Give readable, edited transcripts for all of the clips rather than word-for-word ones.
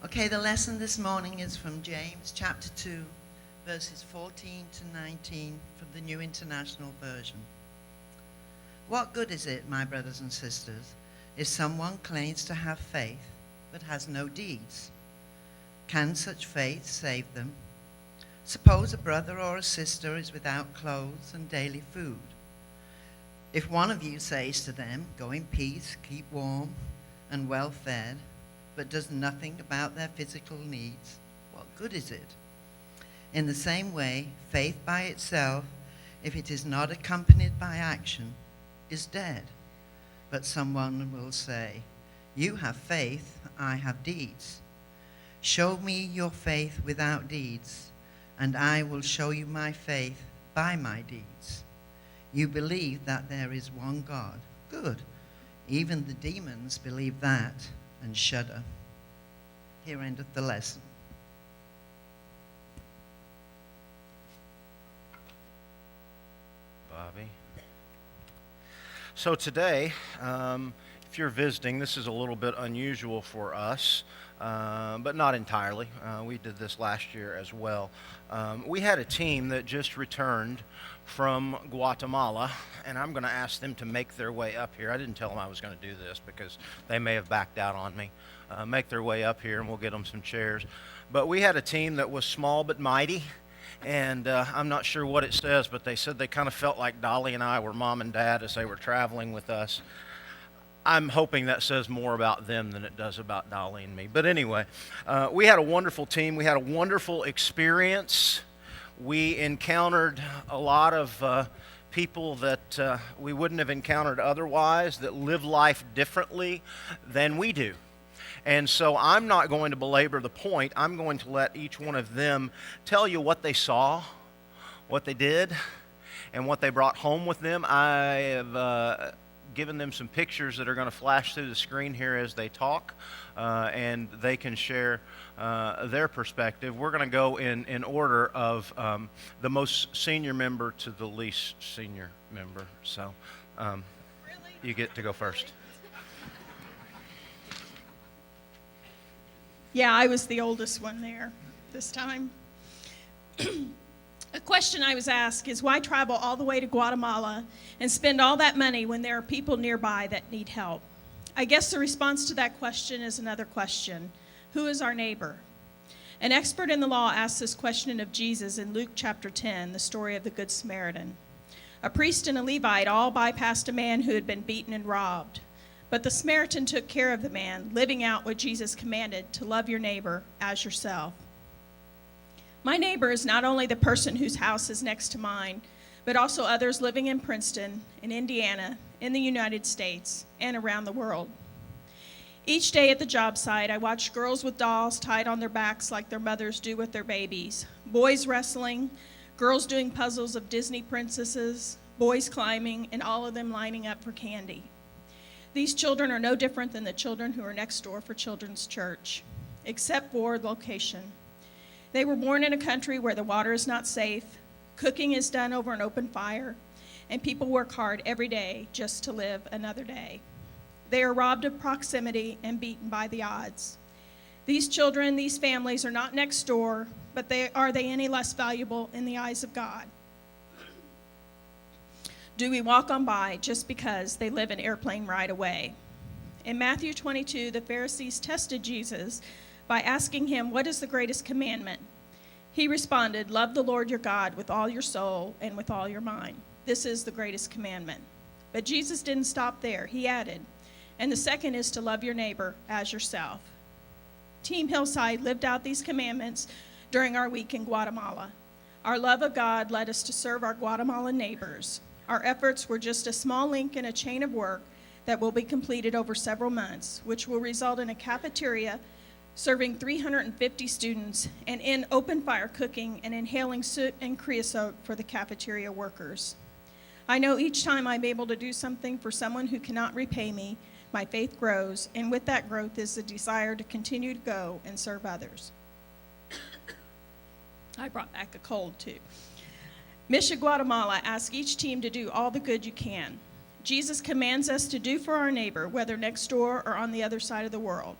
Okay, the lesson this morning is from James chapter 2, verses 14 to 19 from the New International Version. What good is it, my brothers and sisters, if someone claims to have faith but has no deeds? Can such faith save them? Suppose a brother or a sister is without clothes and daily food. If one of you says to them, "Go in peace, keep warm and well fed," but does nothing about their physical needs, what good is it? In the same way, faith by itself, if it is not accompanied by action, is dead. But someone will say, "You have faith, I have deeds. Show me your faith without deeds, and I will show you my faith by my deeds. You believe that there is one God. Good. Even the demons believe that and shudder." Here endeth the lesson. Bobby. So today, if you're visiting, this is a little bit unusual for us, but not entirely. We did this last year as well. We had a team that just returned from Guatemala, and I'm going to ask them to make their way up here. I didn't tell them I was going to do this because they may have backed out on me. Make their way up here, and we'll get them some chairs. But we had a team that was small but mighty. And I'm not sure what it says, but they said they kind of felt like Dolly and I were mom and dad as they were traveling with us. I'm hoping that says more about them than it does about Dolly and me. But anyway, we had a wonderful team. We had a wonderful experience. We encountered a lot of people that we wouldn't have encountered otherwise, that live life differently than we do. And so I'm not going to belabor the point. I'm going to let each one of them tell you what they saw, what they did, and what they brought home with them. I have given them some pictures that are going to flash through the screen here as they talk, and they can share their perspective. We're going to go in order of the most senior member to the least senior member. So you get to go first. Yeah, I was the oldest one there this time. A question I was asked is, why travel all the way to Guatemala and spend all that money when there are people nearby that need help? I guess the response to that question is another question. Who is our neighbor? An expert in the law asked this question of Jesus in Luke chapter 10, the story of the Good Samaritan. A priest and a Levite all bypassed a man who had been beaten and robbed. But the Samaritan took care of the man, living out what Jesus commanded, to love your neighbor as yourself. My neighbor is not only the person whose house is next to mine, but also others living in Princeton, in Indiana, in the United States, and around the world. Each day at the job site, I watch girls with dolls tied on their backs like their mothers do with their babies, boys wrestling, girls doing puzzles of Disney princesses, boys climbing, and all of them lining up for candy. These children are no different than the children who are next door for Children's Church, except for location. They were born in a country where the water is not safe, cooking is done over an open fire, and people work hard every day just to live another day. They are robbed of proximity and beaten by the odds. These children, these families are not next door, but are they any less valuable in the eyes of God? Do we walk on by just because they live an airplane ride away? In Matthew 22, the Pharisees tested Jesus by asking him, "What is the greatest commandment?" He responded, "Love the Lord your God with all your soul and with all your mind. This is the greatest commandment." But Jesus didn't stop there. He added, "And the second is to love your neighbor as yourself." Team Hillside lived out these commandments during our week in Guatemala. Our love of God led us to serve our Guatemalan neighbors. Our efforts were just a small link in a chain of work that will be completed over several months, which will result in a cafeteria serving 350 students and in open fire cooking and inhaling soot and creosote for the cafeteria workers. I know each time I'm able to do something for someone who cannot repay me, my faith grows, and with that growth is the desire to continue to go and serve others. I brought back a cold too. Mission Guatemala asks each team to do all the good you can. Jesus commands us to do for our neighbor, whether next door or on the other side of the world.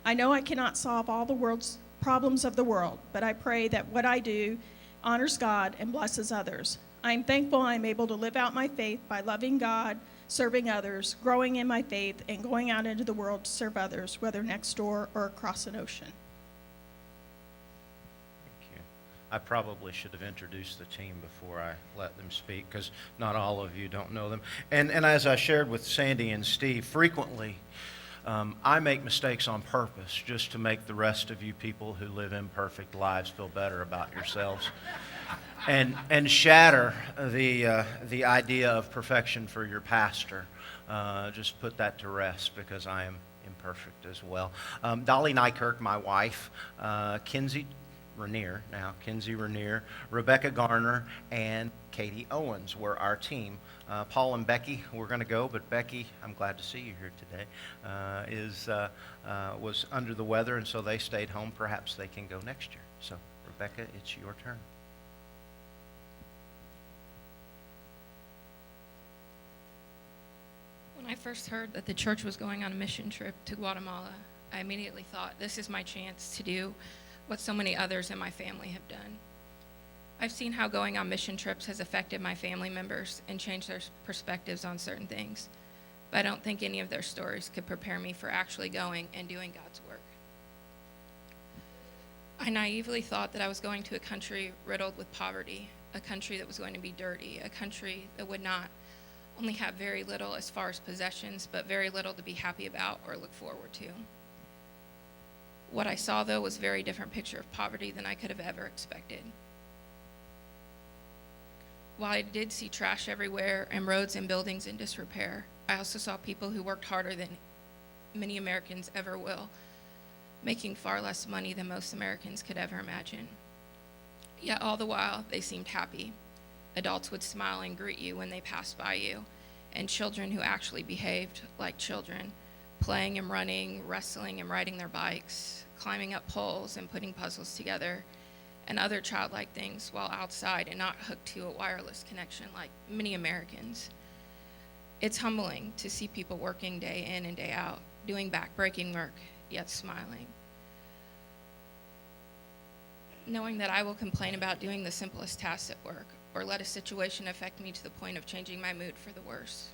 I know I cannot solve all the world's problems of the world, but I pray that what I do honors God and blesses others. I am thankful I am able to live out my faith by loving God, serving others, growing in my faith, and going out into the world to serve others, whether next door or across an ocean. Thank you. I probably should have introduced the team before I let them speak, because not all of you don't know them. And as I shared with Sandy and Steve, frequently I make mistakes on purpose just to make the rest of you people who live imperfect lives feel better about yourselves. And shatter the idea of perfection for your pastor. Just put that to rest, because I am imperfect as well. Dolly Neikirk, my wife, Kinsey Rainier, Rebecca Garner, and Katie Owens were our team. Paul and Becky were going to go, but Becky, I'm glad to see you here today, was under the weather, and so they stayed home. Perhaps they can go next year. So, Rebecca, it's your turn. When I first heard that the church was going on a mission trip to Guatemala, I immediately thought, this is my chance to do what so many others in my family have done. I've seen how going on mission trips has affected my family members and changed their perspectives on certain things, but I don't think any of their stories could prepare me for actually going and doing God's work. I naively thought that I was going to a country riddled with poverty, a country that was going to be dirty, a country that would not only have very little as far as possessions, but very little to be happy about or look forward to. What I saw, though, was a very different picture of poverty than I could have ever expected. While I did see trash everywhere and roads and buildings in disrepair, I also saw people who worked harder than many Americans ever will, making far less money than most Americans could ever imagine. Yet all the while, they seemed happy. Adults would smile and greet you when they passed by you, and children who actually behaved like children, playing and running, wrestling and riding their bikes, climbing up poles and putting puzzles together, and other childlike things while outside and not hooked to a wireless connection like many Americans. It's humbling to see people working day in and day out, doing back-breaking work, yet smiling. Knowing that I will complain about doing the simplest tasks at work, or let a situation affect me to the point of changing my mood for the worse.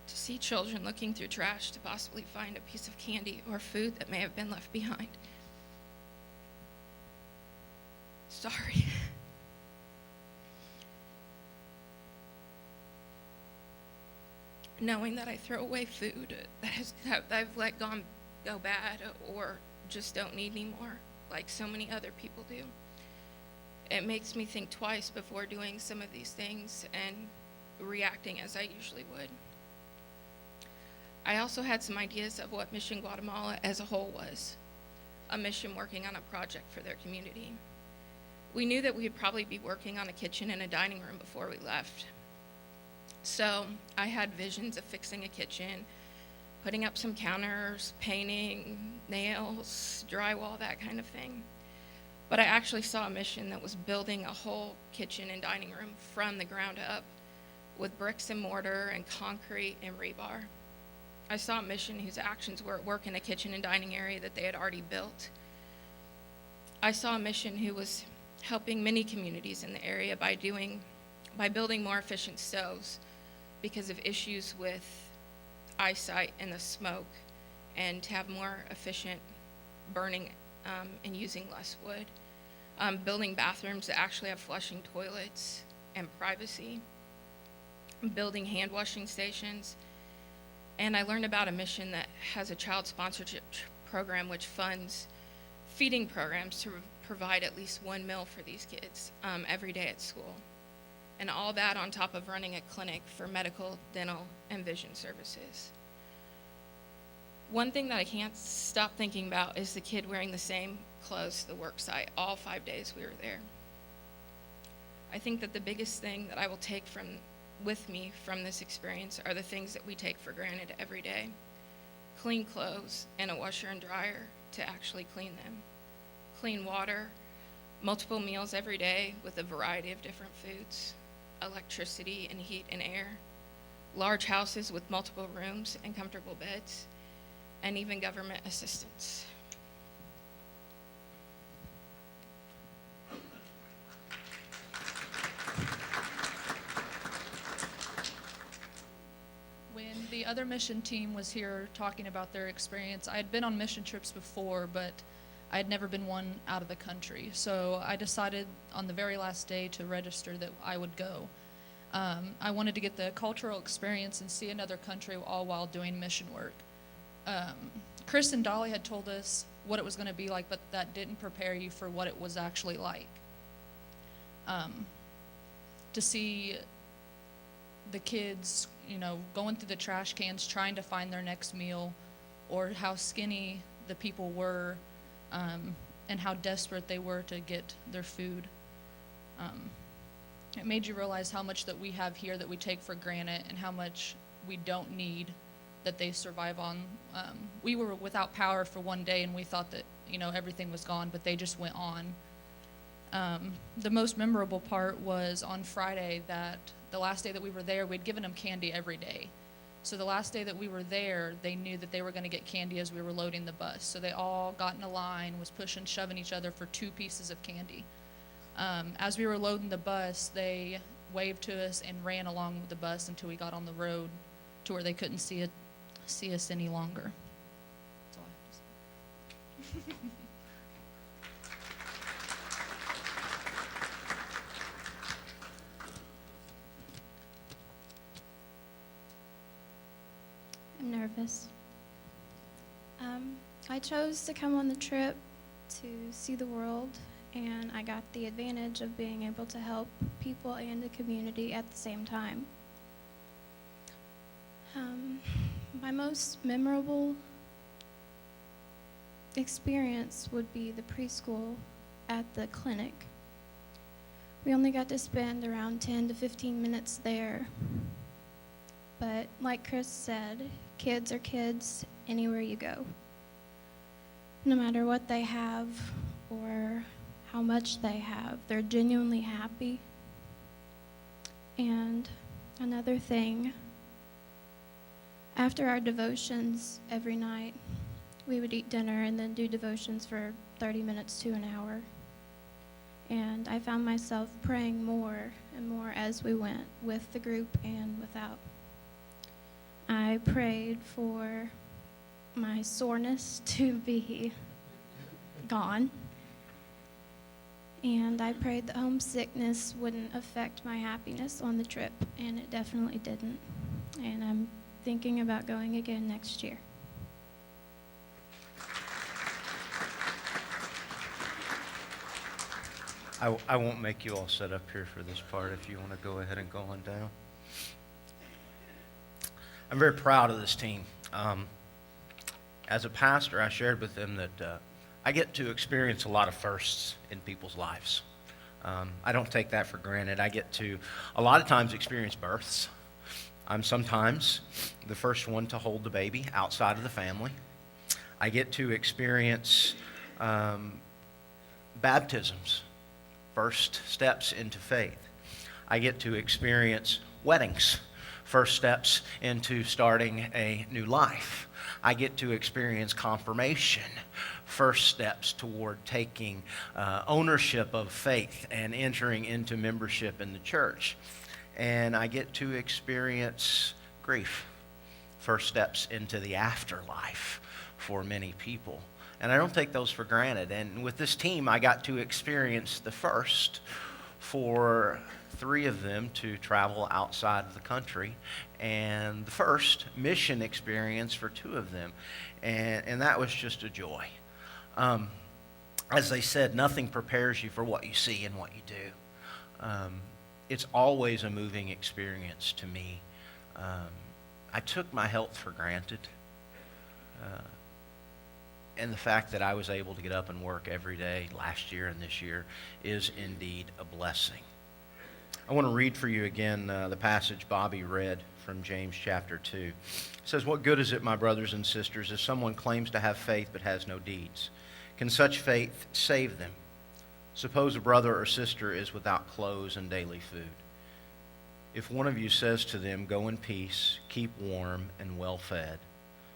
To see children looking through trash to possibly find a piece of candy or food that may have been left behind. Sorry. Knowing that I throw away food that I've let go bad or just don't need anymore, like so many other people do. It makes me think twice before doing some of these things and reacting as I usually would. I also had some ideas of what Mission Guatemala as a whole was, a mission working on a project for their community. We knew that we would probably be working on a kitchen and a dining room before we left. So I had visions of fixing a kitchen, putting up some counters, painting, nails, drywall, that kind of thing. But I actually saw a mission that was building a whole kitchen and dining room from the ground up with bricks and mortar and concrete and rebar. I saw a mission whose actions were at work in a kitchen and dining area that they had already built. I saw a mission who was helping many communities in the area by building more efficient stoves because of issues with eyesight and the smoke, and to have more efficient burning and using less wood. Building bathrooms that actually have flushing toilets and privacy. Building hand washing stations. And I learned about a mission that has a child sponsorship program which funds feeding programs to provide at least one meal for these kids every day at school. And all that on top of running a clinic for medical, dental, and vision services. One thing that I can't stop thinking about is the kid wearing the same clothes to the work site all 5 days we were there. I think that the biggest thing that I will take with me from this experience are the things that we take for granted every day. Clean clothes and a washer and dryer to actually clean them. Clean water, multiple meals every day with a variety of different foods. Electricity and heat and air. large houses with multiple rooms and comfortable beds, and even government assistance. When the other mission team was here talking about their experience, I had been on mission trips before, but I had never been one out of the country. So I decided on the very last day to register that I would go. I wanted to get the cultural experience and see another country all while doing mission work. Chris and Dolly had told us what it was going to be like, but that didn't prepare you for what it was actually like. To see the kids, going through the trash cans trying to find their next meal, or how skinny the people were, and how desperate they were to get their food. It made you realize how much that we have here that we take for granted and how much we don't need that they survive on. We were without power for one day and we thought that, everything was gone, but they just went on. The most memorable part was on Friday, that the last day that we were there, we'd given them candy every day. So the last day that we were there, they knew that they were going to get candy as we were loading the bus. So they all got in a line, was pushing, shoving each other for 2 pieces of candy. As we were loading the bus, they waved to us and ran along with the bus until we got on the road to where they couldn't see us any longer. That's all I have to say. I'm nervous. I chose to come on the trip to see the world, and I got the advantage of being able to help people and the community at the same time. My most memorable experience would be the preschool at the clinic. We only got to spend around 10 to 15 minutes there. But like Chris said, kids are kids anywhere you go. No matter what they have or how much they have, they're genuinely happy. And another thing, after our devotions every night, we would eat dinner and then do devotions for 30 minutes to an hour. And I found myself praying more and more as we went, with the group and without. I prayed for my soreness to be gone. And I prayed that homesickness wouldn't affect my happiness on the trip, and it definitely didn't. And I'm thinking about going again next year. I won't make you all sit up here for this part if you want to go ahead and go on down. I'm very proud of this team. As a pastor, I shared with them that I get to experience a lot of firsts in people's lives. I don't take that for granted. I get to, a lot of times, experience births. I'm sometimes the first one to hold the baby outside of the family. I get to experience baptisms, first steps into faith. I get to experience weddings, first steps into starting a new life. I get to experience confirmation, first steps toward taking ownership of faith and entering into membership in the church. And I get to experience grief, first steps into the afterlife for many people. And I don't take those for granted. And with this team, I got to experience the first for 3 of them to travel outside of the country, and the first mission experience for 2 of them. And that was just a joy. As they said, nothing prepares you for what you see and what you do. It's always a moving experience to me. I took my health for granted. And the fact that I was able to get up and work every day last year and this year is indeed a blessing. I want to read for you again the passage Bobby read from James chapter 2. It says, "What good is it, my brothers and sisters, if someone claims to have faith but has no deeds? Can such faith save them? Suppose a brother or sister is without clothes and daily food. If one of you says to them, 'Go in peace, keep warm and well fed,'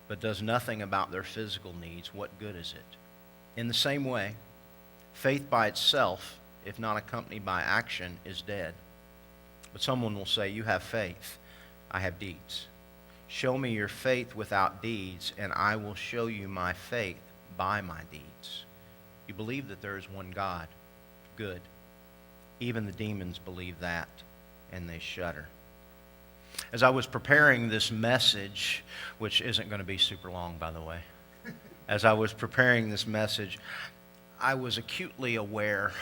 but does nothing about their physical needs, what good is it? In the same way, faith by itself, if not accompanied by action, is dead. But someone will say, 'You have faith, I have deeds. Show me your faith without deeds, and I will show you my faith by my deeds.' You believe that there is one God. Good. Even the demons believe that, and they shudder." As I was preparing this message, which isn't going to be super long, by the way, as I was preparing this message, I was acutely aware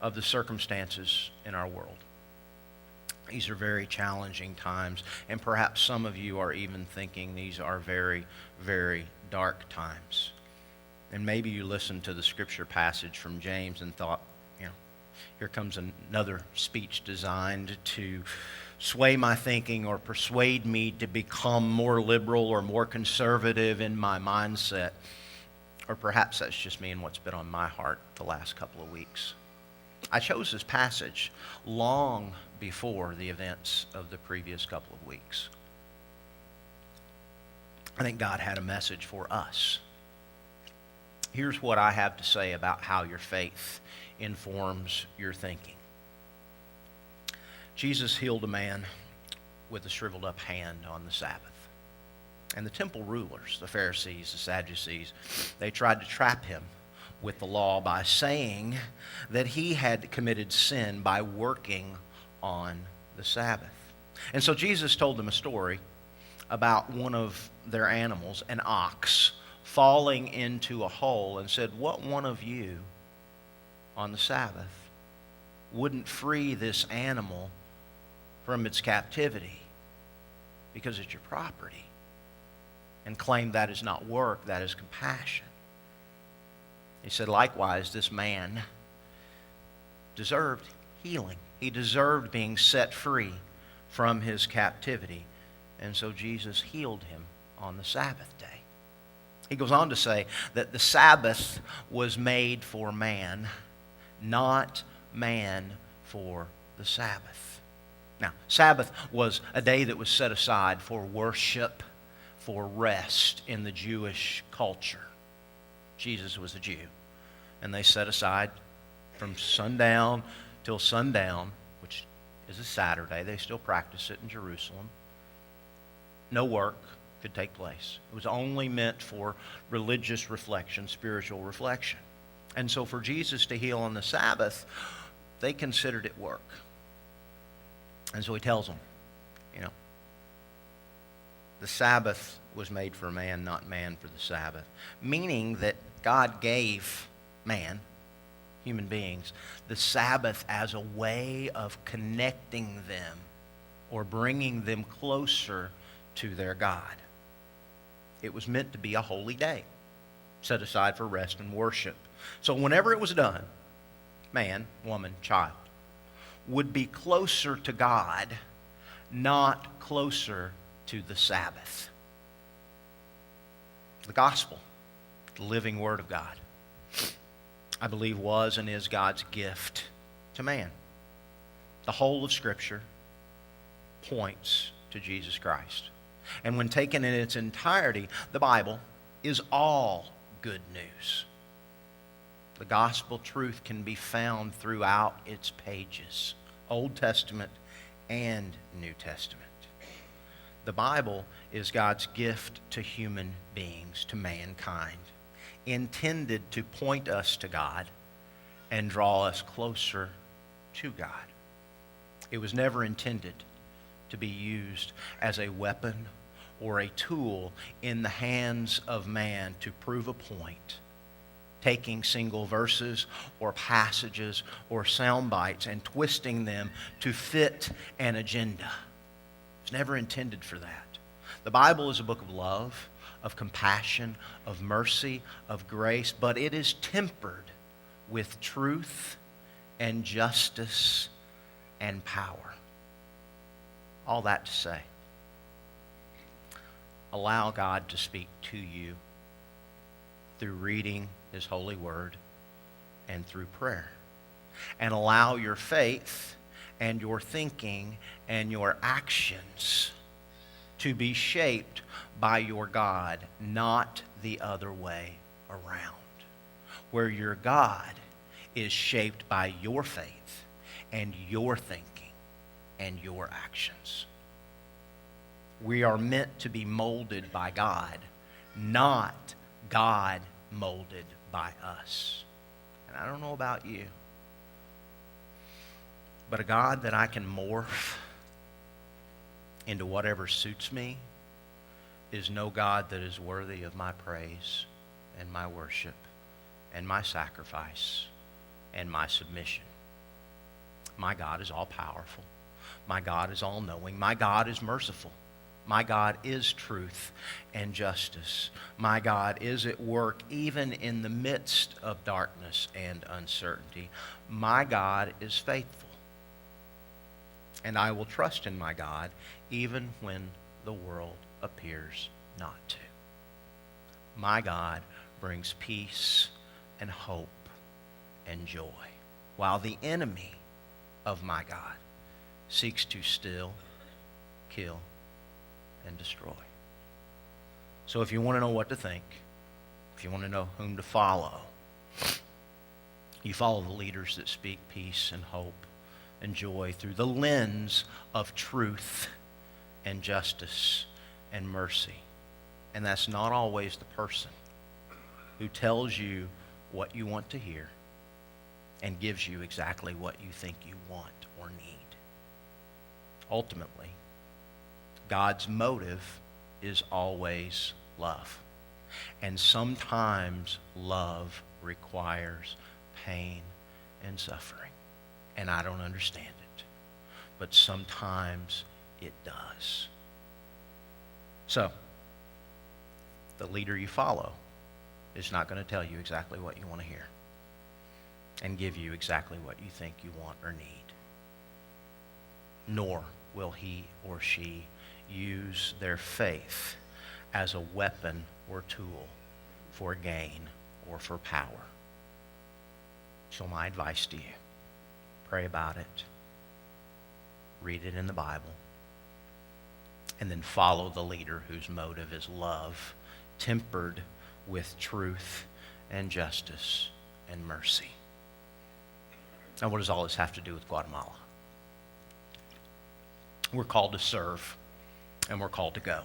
of the circumstances in our world. These are very challenging times, and perhaps some of you are even thinking these are very, very dark times. And maybe you listened to the scripture passage from James and thought, here comes another speech designed to sway my thinking or persuade me to become more liberal or more conservative in my mindset. Or perhaps that's just me and what's been on my heart the last couple of weeks. I chose this passage long before the events of the previous couple of weeks. I think God had a message for us. Here's what I have to say about how your faith informs your thinking. Jesus healed a man with a shriveled up hand on the Sabbath. And the temple rulers, the Pharisees, the Sadducees, they tried to trap him with the law by saying that he had committed sin by working on the Sabbath. And so Jesus told them a story about one of their animals, an ox, falling into a hole, and said, "What one of you on the Sabbath wouldn't free this animal from its captivity because it's your property and claim that is not work, that is compassion?" He said, likewise, this man deserved healing. He deserved being set free from his captivity. And so Jesus healed him on the Sabbath day. He goes on to say that the Sabbath was made for man, not man for the Sabbath. Now, Sabbath was a day that was set aside for worship, for rest in the Jewish culture. Jesus was a Jew, and they set aside from sundown till sundown, which is a Saturday. They still practice it in Jerusalem. No work could take place. It was only meant for religious reflection, spiritual reflection. And so for Jesus to heal on the Sabbath, they considered it work. And so he tells them, the Sabbath was made for man, not man for the Sabbath. Meaning that God gave man, human beings, the Sabbath as a way of connecting them or bringing them closer to their God. It was meant to be a holy day, set aside for rest and worship. So whenever it was done, man, woman, child would be closer to God, not closer to the Sabbath. The gospel, the living word of God, I believe was and is God's gift to man. The whole of Scripture points to Jesus Christ. And when taken in its entirety, the Bible is all good news. The gospel truth can be found throughout its pages, Old Testament and New Testament. The Bible is God's gift to human beings, to mankind, intended to point us to God and draw us closer to God. It was never intended to be used as a weapon or a tool in the hands of man to prove a point, taking single verses or passages or sound bites and twisting them to fit an agenda. It's never intended for that. The Bible is a book of love, of compassion, of mercy, of grace, but it is tempered with truth and justice and power. All that to say, allow God to speak to you through reading His holy word and through prayer. And allow your faith and your thinking and your actions to be shaped by your God, not the other way around, where your God is shaped by your faith and your thinking and your actions. We are meant to be molded by God, not God molded by us. And I don't know about you, but a God that I can morph into whatever suits me is no God that is worthy of my praise and my worship and my sacrifice and my submission. My God is all powerful. My God is all knowing. My God is merciful. My God is truth and justice. My God is at work even in the midst of darkness and uncertainty. My God is faithful. And I will trust in my God even when the world appears not to. My God brings peace and hope and joy, while the enemy of my God seeks to steal, kill, and destroy. So if you want to know what to think, if you want to know whom to follow, you follow the leaders that speak peace and hope and joy through the lens of truth and justice and mercy. And that's not always the person who tells you what you want to hear and gives you exactly what you think you want or need. Ultimately, God's motive is always love. And sometimes love requires pain and suffering. And I don't understand it. But sometimes it does. So, the leader you follow is not going to tell you exactly what you want to hear and give you exactly what you think you want or need. Nor will he or she use their faith as a weapon or tool for gain or for power. So my advice to you, pray about it, read it in the Bible, and then follow the leader whose motive is love, tempered with truth and justice and mercy. Now, what does all this have to do with Guatemala? We're called to serve, and we're called to go.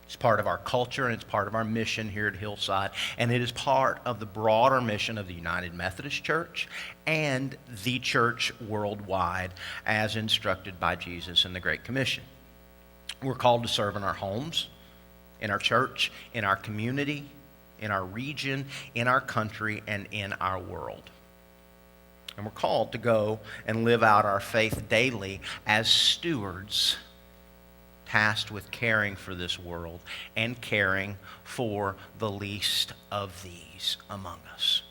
It's part of our culture, and it's part of our mission here at Hillside, and it is part of the broader mission of the United Methodist Church and the church worldwide as instructed by Jesus in the Great Commission. We're called to serve in our homes, in our church, in our community, in our region, in our country, and in our world. And we're called to go and live out our faith daily as stewards tasked with caring for this world and caring for the least of these among us.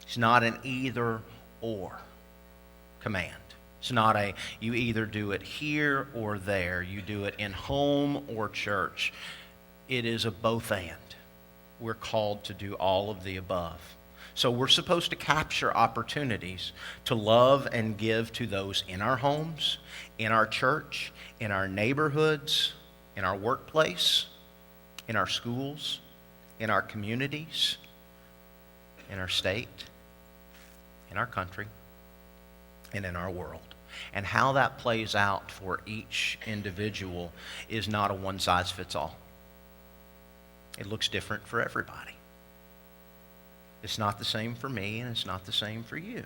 It's not an either or command. It's not a you either do it here or there. You do it in home or church. It is a both and. We're called to do all of the above. So we're supposed to capture opportunities to love and give to those in our homes, in our church, in our neighborhoods, in our workplace, in our schools, in our communities, in our state, in our country, and in our world. And how that plays out for each individual is not a one-size-fits-all. It looks different for everybody. It's not the same for me, and it's not the same for you.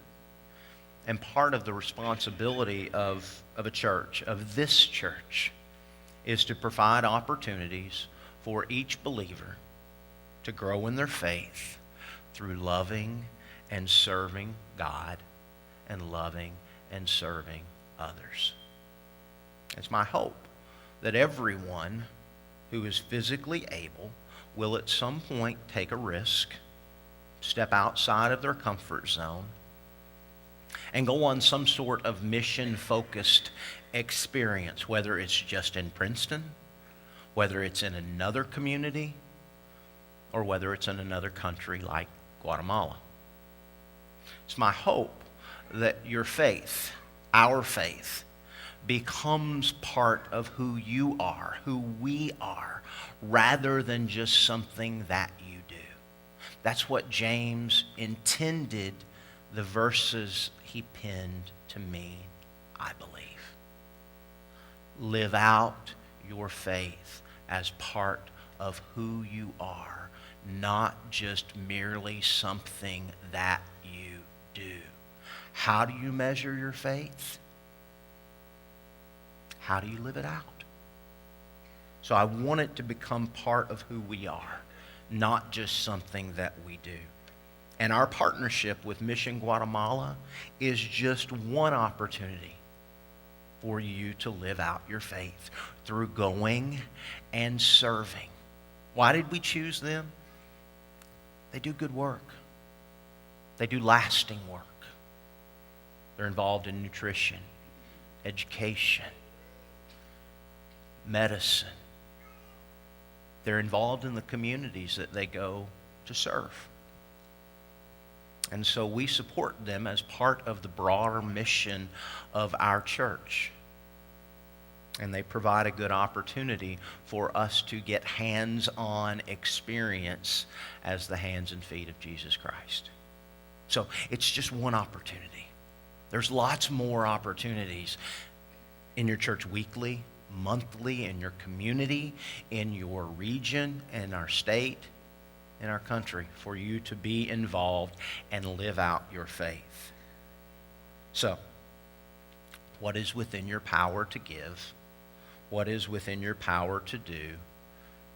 And part of the responsibility of a church, of this church, is to provide opportunities for each believer to grow in their faith through loving and serving God and loving and serving others. It's my hope that everyone who is physically able will at some point take a risk, step outside of their comfort zone, and go on some sort of mission-focused experience, whether it's just in Princeton, whether it's in another community, or whether it's in another country like Guatemala. It's my hope that your faith our faith, becomes part of who you are, who we are, rather than just something that you do. That's what James intended the verses he penned to mean, I believe. Live out your faith as part of who you are, not just merely something that you do. How do you measure your faith? How do you live it out? So I want it to become part of who we are, not just something that we do. And our partnership with Mission Guatemala is just one opportunity for you to live out your faith through going and serving. Why did we choose them? They do good work. They do lasting work. They're involved in nutrition, education, medicine. They're involved in the communities that they go to serve. And so we support them as part of the broader mission of our church. And they provide a good opportunity for us to get hands-on experience as the hands and feet of Jesus Christ. So it's just one opportunity. There's lots more opportunities in your church weekly, monthly, in your community, in your region, in our state, in our country, for you to be involved and live out your faith. So, what is within your power to give? What is within your power to do?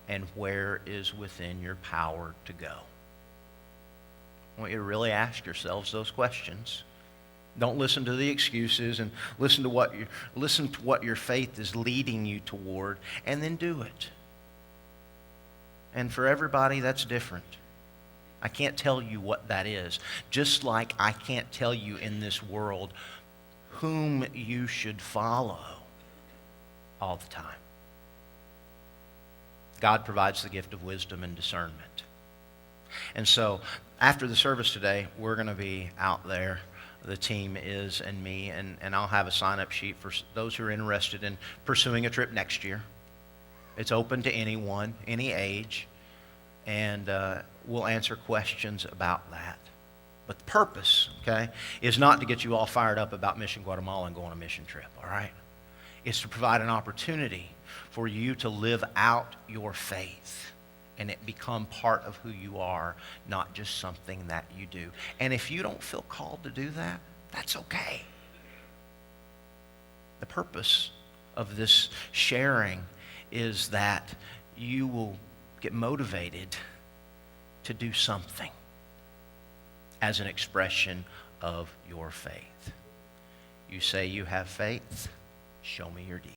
And where is within your power to go? I want you to really ask yourselves those questions. Don't listen to the excuses, and listen to what your faith is leading you toward, and then do it. And for everybody, that's different. I can't tell you what that is. Just like I can't tell you in this world whom you should follow all the time. God provides the gift of wisdom and discernment. And so, after the service today, we're going to be out there. The team is, and me, and I'll have a sign-up sheet for those who are interested in pursuing a trip next year. It's open to anyone, any age, and we'll answer questions about that. But the purpose, okay, is not to get you all fired up about Mission Guatemala and go on a mission trip, all right? It's to provide an opportunity for you to live out your faith and it become part of who you are, not just something that you do. And if you don't feel called to do that, that's okay. The purpose of this sharing is that you will get motivated to do something as an expression of your faith. You say you have faith, show me your deeds.